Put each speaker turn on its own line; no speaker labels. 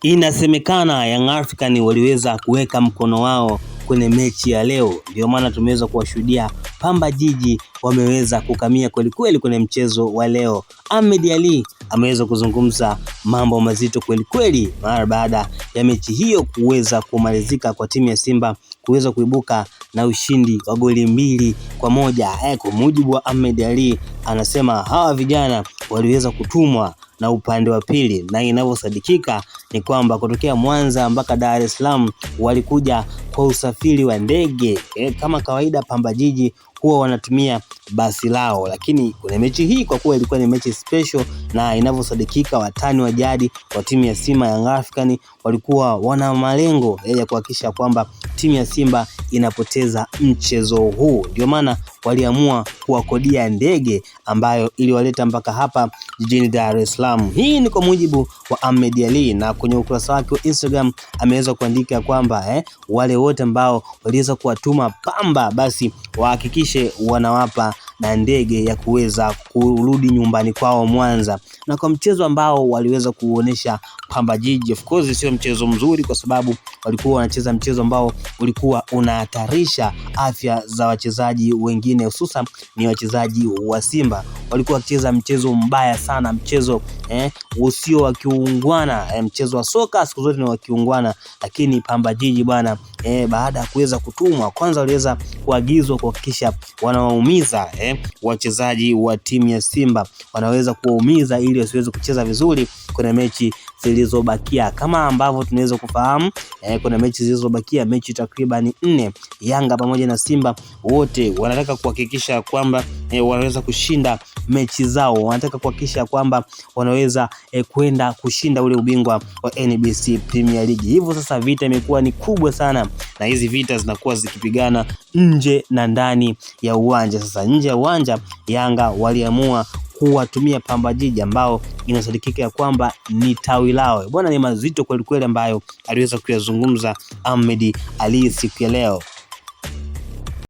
Inasemekana Young African waliweza kuweka mkono wao kwenye mechi ya leo, ndio maana tumeweza kuwashuhudia Pamba Jiji wameweza kukamia kweli kweli kwenye mchezo wa leo. Ahmed Ally ameweza kuzungumza mambo mazito kweli kweli mara baada ya mechi hiyo kuweza kumalizika kwa timu ya Simba kuweza kuibuka na ushindi wa goli 2-1. Kwa mujibu wa Ahmed Ally, anasema hawa vijana waliweza kutumwa na upande wa pili, na inavyosadikika ni kwamba kutokea Mwanza mpaka Dar es Salaam walikuja kwa usafiri wa ndege. Kama kawaida Pamba Jiji huwa wanatumia basi lao, lakini kwenye mechi hii kwa kuwa ilikuwa ni mechi special na inavyosadikika watani wa jadi wa timu ya Simba Young African walikuwa wana malengo ya kuhakikisha kwamba timu ya Simba inapoteza mchezo huu, ndio maana waliamua kuwakodia ndege ambayo iliwaleta mpaka hapa jijini Dar es Salaam. Hii ni kwa mujibu wa Ahmed Ally, na kwenye ukurasa wake wa Instagram ameweza kuandika kwamba wale wote ambao waliweza kuwatuma Pamba basi wahakikishe wanawapa na ndege ya kuweza kurudi nyumbani kwao Mwanza. Na kwa mchezo ambao waliweza kuonesha Pamba Jiji, of course sio mchezo mzuri kwa sababu walikuwa wanacheza mchezo ambao ulikuwa unahatarisha afya za wachezaji wengine, hususan ni wachezaji wa Simba. Walikuwa wakicheza mchezo mbaya sana, mchezo usio wa kiungwana. Mchezo wa soka siku zote ni wa kiungwana, lakini Pamba Jiji bwana baada ya kuweza kutumwa, kwanza waliweza kuagizwa kuhakikisha wanawaumiza wachezaji wa timu ya Simba, wanaweza kuwaumiza ili wasiweze kucheza vizuri kwenye mechi zilizobakia. Kama ambavyo tunaweza kufahamu kuna mechi zilizobakia, mechi takriban 4. Yanga pamoja na Simba wote wanataka kuhakikisha kwamba wanaweza kushinda mechi zao, wanataka kuhakikisha kwamba wanaweza kwenda kushinda ule ubingwa wa NBC Premier League. Hivyo sasa vita imekuwa ni kubwa sana, na hizi vita zinakuwa zikipigana nje na ndani ya uwanja. Sasa nje ya uwanja Yanga waliamua kuwatumia Pamba Jiji ambao inasadikika ya kwamba ni tawi lao. Bwana, ni mazito kweli kweli ambayo aliweza kuyazungumza Ahmed Ally siku ya leo.